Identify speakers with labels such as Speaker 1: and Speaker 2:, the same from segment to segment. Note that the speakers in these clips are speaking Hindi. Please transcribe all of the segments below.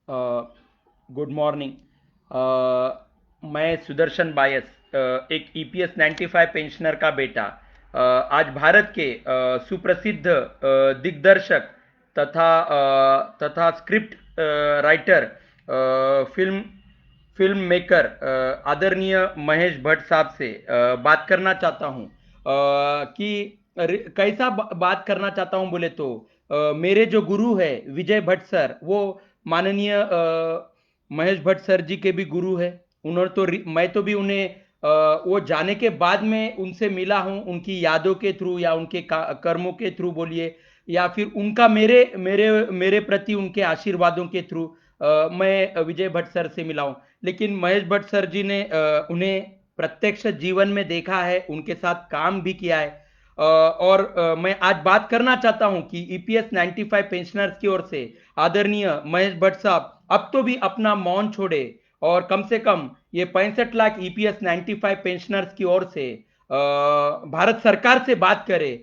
Speaker 1: Good morning. मैं सुदर्शन बायस, एक ईपीएस 95 पेंशनर का बेटा, आज भारत के सुप्रसिद्ध दिग्दर्शक तथा script writer, film film maker आदरणीय महेश भट्ट साहब से बात करना चाहता हूँ। कि कैसा बात करना चाहता हूँ बोले तो, मेरे जो गुरु है विजय भट्ट सर, वो माननीय महेश भट्ट सर जी के भी गुरु है। उन्होंने तो मैं तो भी उन्हें वो जाने के बाद में उनसे मिला हूँ, उनकी यादों के थ्रू या उनके कर्मों के थ्रू बोलिए, या फिर उनका मेरे मेरे मेरे प्रति उनके आशीर्वादों के थ्रू मैं विजय भट्ट सर से मिला हूँ। लेकिन महेश भट्ट सर जी ने उन्हें प्रत्यक्ष जीवन में देखा है, उनके साथ काम भी किया है। और मैं आज बात करना चाहता हूं कि ईपीएस 95 पेंशनर्स की ओर से आदरणीय महेश भट्ट साहब अब तो भी अपना मौन छोड़े और कम से कम ये 65 लाख ईपीएस 95 पेंशनर्स की ओर से भारत सरकार से बात करें।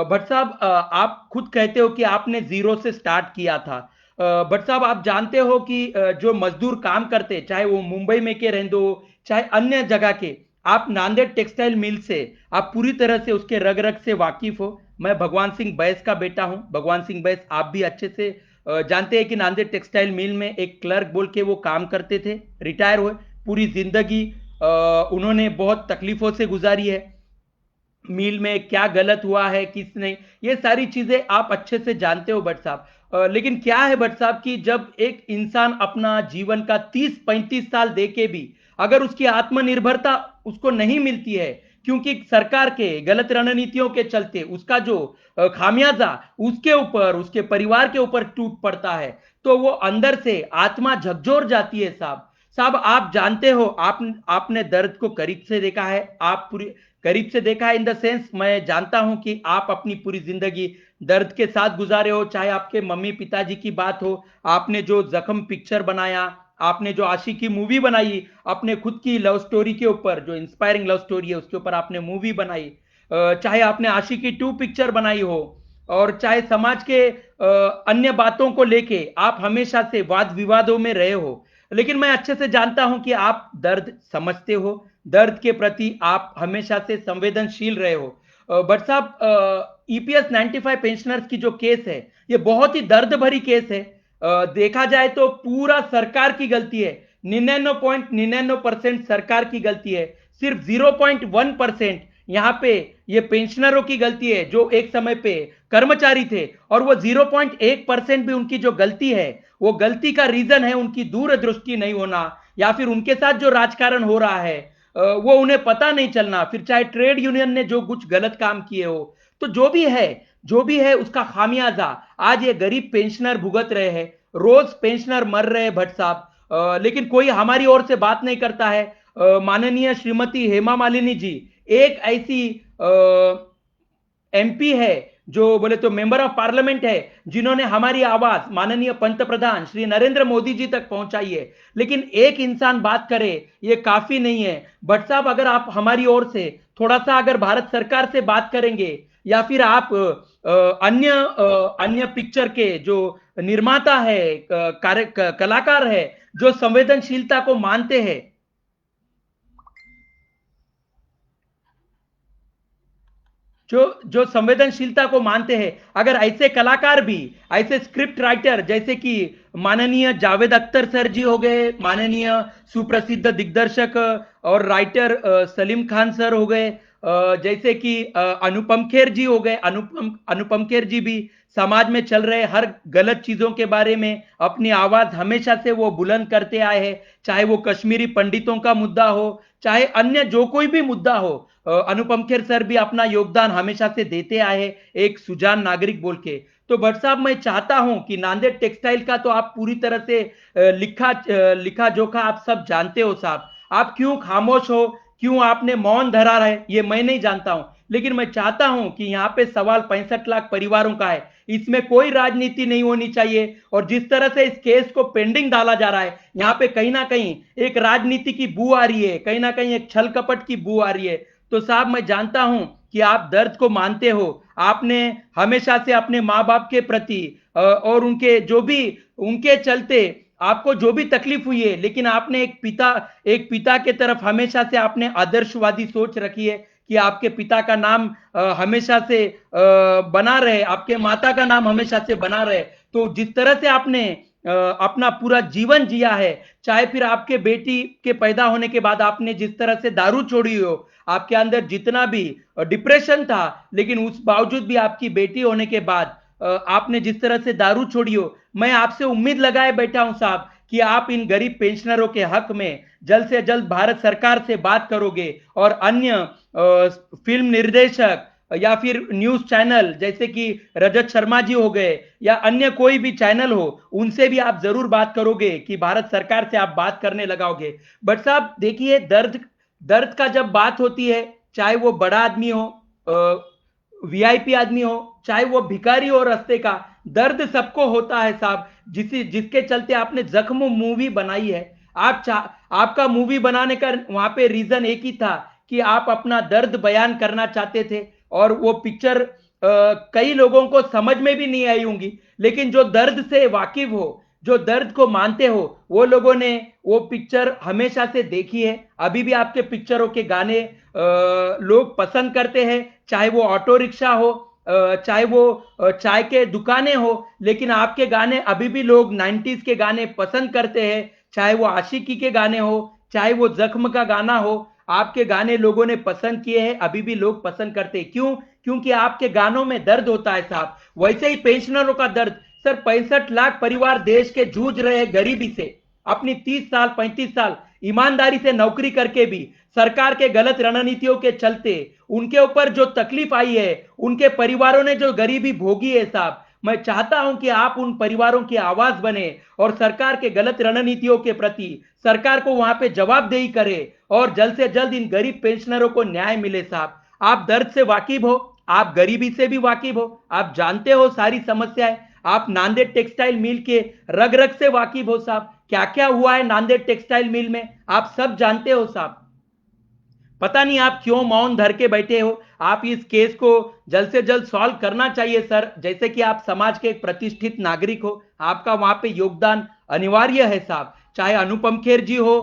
Speaker 1: भट्ट साहब, आप खुद कहते हो कि आपने जीरो से स्टार्ट किया था। भट्ट साहब, आप जानते हो कि जो मजदूर काम करते, चाहे वो मुंबई में के रहते हो चाहे अन्य जगह के, आप नांदेड़ टेक्सटाइल मिल से आप पूरी तरह से उसके रग रग से वाकिफ हो। मैं भगवान सिंह बैस का बेटा हूं। भगवान सिंह बैस आप भी अच्छे से जानते हैं कि नांदेड़ टेक्सटाइल मिल में एक क्लर्क बोल के वो काम करते थे, रिटायर हुए। पूरी जिंदगी उन्होंने बहुत तकलीफों से गुजारी है। मील में क्या गलत हुआ है, किस नहीं, ये सारी चीजें आप अच्छे से जानते हो भट्ट साहब। लेकिन क्या है भट्ट साहब कि जब एक इंसान अपना जीवन का 30-35 साल दे के भी अगर उसकी आत्मनिर्भरता उसको नहीं मिलती है, क्योंकि सरकार के गलत रणनीतियों के चलते उसका जो खामियाजा उसके ऊपर, उसके परिवार के ऊपर टूट पड़ता है, तो वो अंदर से आत्मा झकझोर जाती है साहब। साहब, आप जानते हो, आपने दर्द को करीब से देखा है, आप पूरी करीब से देखा है इन द सेंस, मैं जानता हूं कि आप अपनी पूरी जिंदगी दर्द के साथ गुजारे हो। चाहे आपके मम्मी पिताजी की बात हो, आपने जो जख्म पिक्चर बनाया, आपने जो आशिकी मूवी बनाई, अपने खुद की लव स्टोरी के ऊपर, जो इंस्पायरिंग लव स्टोरी है उसके ऊपर आपने मूवी बनाई, चाहे आपने आशिकी 2 पिक्चर बनाई हो, और चाहे समाज के अन्य बातों को लेके आप हमेशा से वाद विवादों में रहे हो। लेकिन मैं अच्छे से जानता हूं कि आप दर्द समझते हो, दर्द के प्रति आप हमेशा से संवेदनशील रहे हो। बट साहब, ईपीएस 95 पेंशनर्स की जो केस है, ये बहुत ही दर्द भरी केस है। देखा जाए तो पूरा सरकार की गलती है। 99.99% सरकार की गलती है। सिर्फ 0.1% यहाँ पे ये पेंशनरों की गलती है जो एक समय पे कर्मचारी थे, और वो 0.1% भी उनकी जो गलती है, वो गलती का रीजन है उनकी दूरदृष्टि नहीं होना, या फिर उनके साथ जो राजकारण हो रहा है वो उन्हें पता नहीं चलना, फिर चाहे ट्रेड यूनियन ने जो कुछ गलत काम किए हो। तो जो भी है उसका खामियाजा आज ये गरीब पेंशनर भुगत रहे हैं। रोज पेंशनर मर रहे हैं भट्ट साहब, लेकिन कोई हमारी ओर से बात नहीं करता है। माननीय श्रीमती हेमा मालिनी जी एक ऐसी एमपी है, जो बोले तो मेंबर ऑफ पार्लियामेंट है, जिन्होंने हमारी आवाज माननीय पंत प्रधान श्री नरेंद्र मोदी जी तक पहुंचाई है। लेकिन एक इंसान बात करे, ये काफी नहीं है। भट्ट साहब, अगर आप हमारी ओर से थोड़ा सा अगर भारत सरकार से बात करेंगे, या फिर आप अन्य पिक्चर के जो निर्माता है, कलाकार है, जो संवेदनशीलता को मानते हैं, जो संवेदनशीलता को मानते हैं, अगर ऐसे कलाकार भी, ऐसे स्क्रिप्ट राइटर जैसे कि माननीय जावेद अख्तर सर जी हो गए, माननीय सुप्रसिद्ध दिग्दर्शक और राइटर सलीम खान सर हो गए, जैसे कि अनुपम खेर जी हो गए, अनुपम अनुपम खेर जी भी समाज में चल रहे हर गलत चीजों के बारे में अपनी आवाज हमेशा से वो बुलंद करते आए हैं। चाहे वो कश्मीरी पंडितों का मुद्दा हो, चाहे अन्य जो कोई भी मुद्दा हो, अनुपम खेर सर भी अपना योगदान हमेशा से देते आए हैं, एक सुजान नागरिक बोल के। तो भट्ट साहब, मैं चाहता हूं कि नांदेड़ टेक्सटाइल का तो आप पूरी तरह से लिखा जोखा आप सब जानते हो साहब। आप क्यों खामोश हो, क्यों आपने मौन धरा रहे, ये मैं नहीं जानता हूं। लेकिन मैं चाहता हूं कि यहाँ पे सवाल 65 लाख परिवारों का है, इसमें कोई राजनीति नहीं होनी चाहिए। और जिस तरह से इस केस को पेंडिंग डाला जा रहा है, यहाँ पे कहीं ना कहीं एक राजनीति की बू आ रही है, कहीं ना कहीं एक छल कपट की बू आ रही है। तो साहब, मैं जानता हूं कि आप दर्द को मानते हो। आपने हमेशा से अपने माँ बाप के प्रति और उनके जो भी, उनके चलते आपको जो भी तकलीफ हुई है, लेकिन आपने एक पिता के तरफ हमेशा से आपने आदर्शवादी सोच रखी है कि आपके पिता का नाम हमेशा से बना रहे, आपके माता का नाम हमेशा से बना रहे। तो जिस तरह से आपने अपना पूरा जीवन जिया है, चाहे फिर आपके बेटी के पैदा होने के बाद आपने जिस तरह से दारू छोड़ी हो, आपके अंदर जितना भी डिप्रेशन था, लेकिन उस बावजूद भी आपकी बेटी होने के बाद आपने जिस तरह से दारू छोड़ी हो, मैं आपसे उम्मीद लगाए बैठा हूं साहब कि आप इन गरीब पेंशनरों के हक में जल्द से जल्द भारत सरकार से बात करोगे और अन्य फिल्म निर्देशक या फिर न्यूज चैनल जैसे कि रजत शर्मा जी हो गए या अन्य कोई भी चैनल हो, उनसे भी आप जरूर बात करोगे कि भारत सरकार से आप बात करने लगाओगे। बट साहब देखिए, दर्द दर्द का जब बात होती है, चाहे वो बड़ा आदमी हो, वीआईपी आदमी हो, चाहे वो भिखारी हो, रास्ते का दर्द सबको होता है साहब। जिसके चलते आपने जख्म मूवी बनाई है। आपका मूवी बनाने का वहां पे रीजन एक ही था कि आप अपना दर्द बयान करना चाहते थे, और वो पिक्चर कई लोगों को समझ में भी नहीं आई होंगी, लेकिन जो दर्द से वाकिफ हो, जो दर्द को मानते हो, वो लोगों ने वो पिक्चर हमेशा से देखी है। अभी भी आपके पिक्चरों के गाने लोग पसंद करते हैं, चाहे वो ऑटो रिक्शा हो, चाहे वो चाय के दुकानें हो, लेकिन आपके गाने अभी भी लोग 90s के गाने पसंद करते हैं। चाहे वो आशिकी के गाने हो, चाहे वो जख्म का गाना हो, आपके गाने लोगों ने पसंद किए हैं, अभी भी लोग पसंद करते हैं। क्यों? क्योंकि आपके गानों में दर्द होता है साहब। वैसे ही पेंशनरों का दर्द सर, 65 लाख परिवार देश के जूझ रहे हैं गरीबी से। अपनी 30 साल 35 साल ईमानदारी से नौकरी करके भी सरकार के गलत रणनीतियों के चलते उनके ऊपर जो तकलीफ आई है, उनके परिवारों ने जो गरीबी भोगी है साहब, मैं चाहता हूं कि आप उन परिवारों की आवाज बने और सरकार के गलत रणनीतियों के प्रति सरकार को वहां पे जवाबदेही करे और जल्द से जल्द इन गरीब पेंशनरों को न्याय मिले साहब। आप दर्द से वाकिफ हो, आप गरीबी से भी वाकिफ हो, आप जानते हो सारी समस्याएं। आप नांदेड़ टेक्सटाइल मिल के रग रग से वाकिफ हो साहब, क्या क्या हुआ है नांदेड़ टेक्सटाइल मिल में, आप सब जानते हो साहब। पता नहीं आप क्यों मौन धर के बैठे हो। आप इस केस को जल्द से जल्द सॉल्व करना चाहिए सर। जैसे कि आप समाज के एक प्रतिष्ठित नागरिक हो, आपका वहां पे योगदान अनिवार्य है साहब। चाहे अनुपम खेर जी हो,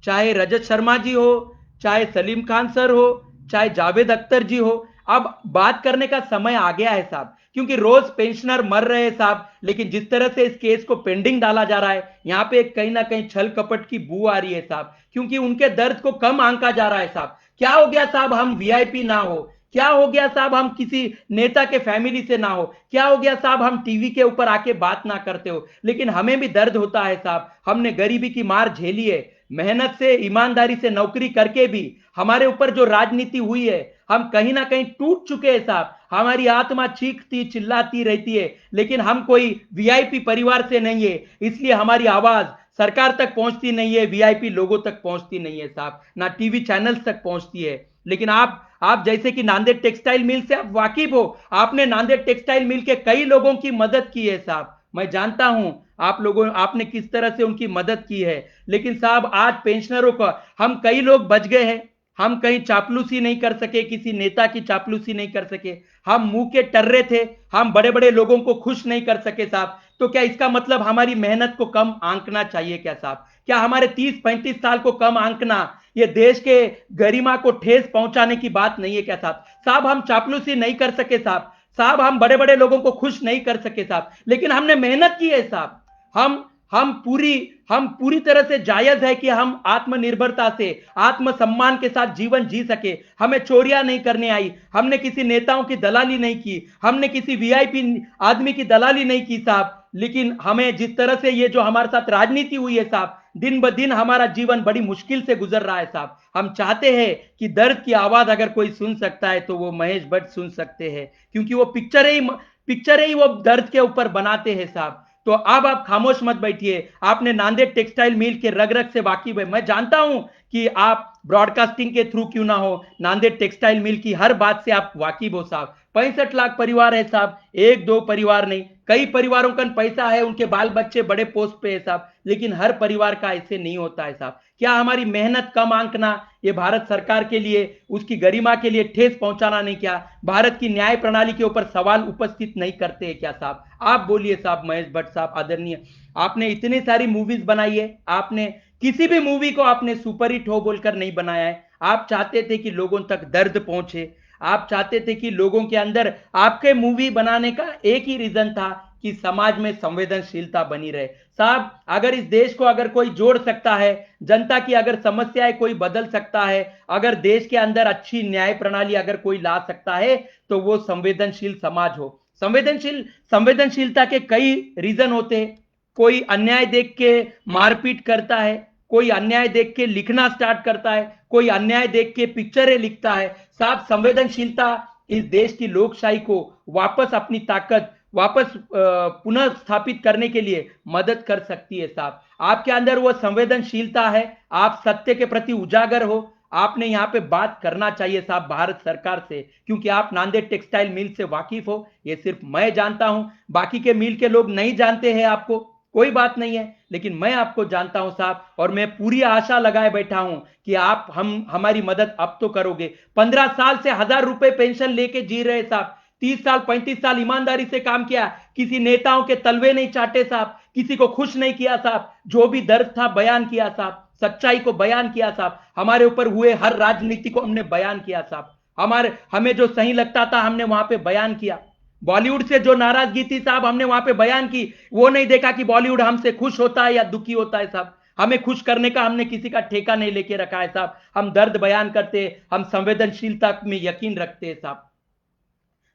Speaker 1: चाहे रजत शर्मा जी हो, चाहे सलीम खान सर हो, चाहे जावेद अख्तर जी हो, अब बात करने का समय आ गया है साहब। क्योंकि रोज पेंशनर मर रहे हैं साहब, लेकिन जिस तरह से इस केस को पेंडिंग डाला जा रहा है, यहां पे कहीं ना कहीं छल कपट की बू आ रही है साहब। क्योंकि उनके दर्द को कम आंका जा रहा है साहब। क्या हो गया साहब हम वीआईपी ना हो? क्या हो गया साहब हम किसी नेता के फैमिली से ना हो? क्या हो गया साहब हम टीवी के ऊपर आके बात ना करते हो? लेकिन हमें भी दर्द होता है साहब। हमने गरीबी की मार झेली है, मेहनत से ईमानदारी से नौकरी करके भी हमारे ऊपर जो राजनीति हुई है, हम कहीं ना कहीं टूट चुके हैं साहब। हमारी आत्मा चीखती चिल्लाती रहती है, लेकिन हम कोई वीआईपी परिवार से नहीं है, इसलिए हमारी आवाज सरकार तक पहुंचती नहीं है, वीआईपी लोगों तक पहुंचती नहीं है साहब, ना टीवी चैनल्स तक पहुंचती है। लेकिन आप जैसे कि नांदेड़ टेक्सटाइल मिल से आप वाकिफ हो, आपने नांदेड़ टेक्सटाइल मिल के कई लोगों की मदद की है साहब। मैं जानता हूं आपने किस तरह से उनकी मदद की है। लेकिन साहब आज पेंशनरों का हम कई लोग बच गए हैं। हम कहीं चापलूसी नहीं कर सके, किसी नेता की चापलूसी नहीं कर सके, हम मुंह के टर्रे थे, हम बड़े बड़े लोगों को खुश नहीं कर सके साहब। तो क्या इसका मतलब हमारी मेहनत को कम आंकना चाहिए क्या साहब? क्या हमारे 30-35 साल को कम आंकना ये देश के गरिमा को ठेस पहुंचाने की बात नहीं है क्या साहब? साहब हम चापलूसी नहीं कर सके साहब, साहब हम बड़े बड़े लोगों को खुश नहीं कर सके साहब, लेकिन हमने मेहनत की है साहब। हम हम पूरी हम पूरी तरह से जायज है कि हम आत्मनिर्भरता से आत्मसम्मान के साथ जीवन जी सके। हमें चोरियां नहीं करने आई, हमने किसी नेताओं की दलाली नहीं की, हमने किसी वीआईपी आदमी की दलाली नहीं की साहब। लेकिन हमें जिस तरह से ये जो हमारे साथ राजनीति हुई है साहब, दिन ब दिन हमारा जीवन बड़ी मुश्किल से गुजर रहा है साहब। हम चाहते हैं कि दर्द की आवाज अगर कोई सुन सकता है तो वो महेश भट्ट सुन सकते हैं, क्योंकि वो पिक्चर ही वो दर्द के ऊपर बनाते हैं साहब। तो अब आप खामोश मत बैठिए। आपने नांदेड़ टेक्सटाइल मिल के रग रग से वाकिफ है। मैं जानता हूं कि आप ब्रॉडकास्टिंग के थ्रू क्यों ना हो, नांदेड़ टेक्सटाइल मिल की हर बात से आप वाकिफ हो साहब। 65 लाख परिवार है साहब, एक दो परिवार नहीं, कई परिवारों का पैसा है, उनके बाल बच्चे बड़े पोस्ट पे है साहब, लेकिन हर परिवार का ऐसे नहीं होता है साहब। क्या हमारी मेहनत कम आंकना ये भारत सरकार के लिए, उसकी गरिमा के लिए ठेस पहुंचाना नहीं क्या? भारत की न्याय प्रणाली के ऊपर सवाल उपस्थित नहीं करते हैं क्या साहब? आप बोलिए साहब, महेश भट्ट साहब आदरणीय, आपने इतनी सारी मूवीज बनाई है, आपने किसी भी मूवी को आपने सुपरहिट हो बोलकर नहीं बनाया है। आप चाहते थे कि लोगों तक दर्द पहुंचे, आप चाहते थे कि लोगों के अंदर, आपके मूवी बनाने का एक ही रीजन था कि समाज में संवेदनशीलता बनी रहे। साहब अगर इस देश को अगर कोई जोड़ सकता है, जनता की अगर समस्याएं कोई बदल सकता है, अगर देश के अंदर अच्छी न्याय प्रणाली अगर कोई ला सकता है, तो वो संवेदनशील समाज हो। संवेदनशीलता के कई रीजन होते हैं। कोई अन्याय देख के मारपीट करता है, कोई अन्याय देख के लिखना स्टार्ट करता है, कोई अन्याय देख के पिक्चरें लिखता है। साहब संवेदनशीलता इस देश की लोकशाही को वापस अपनी ताकत वापस पुनः स्थापित करने के लिए मदद कर सकती है। साहब आपके अंदर वो संवेदनशीलता है, आप सत्य के प्रति उजागर हो, आपने यहाँ पे बात करना चाहिए साहब भारत सरकार से, क्योंकि आप नांदेड़ टेक्सटाइल मिल से वाकिफ हो, ये सिर्फ मैं जानता हूं, बाकी के मिल के लोग नहीं जानते हैं आपको, कोई बात नहीं है, लेकिन मैं आपको जानता हूं साहब, और मैं पूरी आशा लगाए बैठा हूं कि आप हमारी मदद अब तो करोगे। 15 साल से 1,000 रुपए पेंशन लेके जी रहे साहब, 30 साल 35 साल ईमानदारी से काम किया, किसी नेताओं के तलवे नहीं चाटे साहब, किसी को खुश नहीं किया साहब, जो भी दर्द था बयान किया साहब, सच्चाई को बयान किया साहब, हमारे ऊपर हुए हर राजनीति को हमने बयान किया साहब, हमें जो सही लगता था हमने वहां पे बयान किया। बॉलीवुड से जो नाराजगी थी साहब हमने वहां पे बयान की, वो नहीं देखा कि बॉलीवुड हमसे खुश होता है या दुखी होता है साहब। हमें खुश करने का हमने किसी का ठेका नहीं लेके रखा है साहब, हम दर्द बयान करते, हम संवेदनशीलता में यकीन रखते हैं साहब।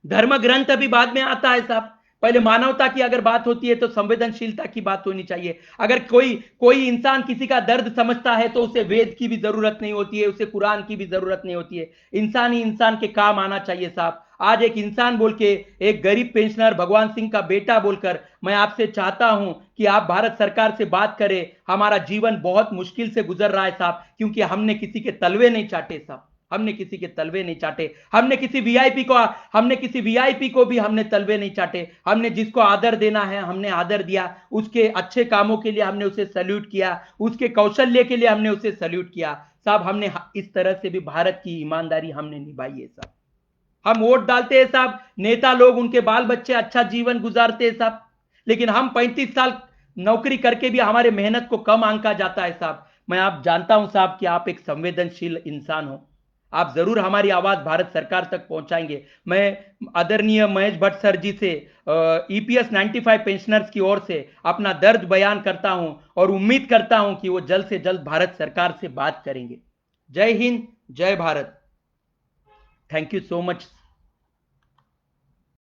Speaker 1: धर्म ग्रंथ अभी बाद में आता है साहब, पहले मानवता की अगर बात होती है तो संवेदनशीलता की बात होनी चाहिए। अगर कोई कोई इंसान किसी का दर्द समझता है तो उसे वेद की भी जरूरत नहीं होती है, उसे कुरान की भी जरूरत नहीं होती है, इंसान ही इंसान के काम आना चाहिए साहब। आज एक इंसान बोल के, एक गरीब पेंशनर भगवान सिंह का बेटा बोलकर मैं आपसे चाहता हूं कि आप भारत सरकार से बात करें। हमारा जीवन बहुत मुश्किल से गुजर रहा है साहब, क्योंकि हमने किसी के तलवे नहीं चाटे साहब, हमने किसी के तलवे नहीं चाटे, हमने किसी वीआईपी को भी हमने तलवे नहीं चाटे, हमने जिसको आदर देना है हमने आदर दिया, उसके अच्छे कामों के लिए हमने उसे सैल्यूट किया, उसके कौशल्य के लिए हमने उसे सैल्यूट किया साहब। हमने इस तरह से भी भारत की ईमानदारी हमने निभाई है साहब। हम वोट डालते हैं साहब, नेता लोग उनके बाल बच्चे अच्छा जीवन गुजारते हैं साहब, लेकिन हम 35 साल नौकरी करके भी हमारे मेहनत को कम आंका जाता है साहब। मैं आप जानता हूं साहब कि आप एक संवेदनशील इंसान हो, आप जरूर हमारी आवाज भारत सरकार तक पहुंचाएंगे। मैं आदरणीय महेश भट्ट सर जी से ईपीएस 95 पेंशनर्स की ओर से अपना दर्द बयान करता हूं और उम्मीद करता हूं कि वो जल्द से जल्द भारत सरकार से बात करेंगे। जय हिंद, जय Bharat. Thank you so much.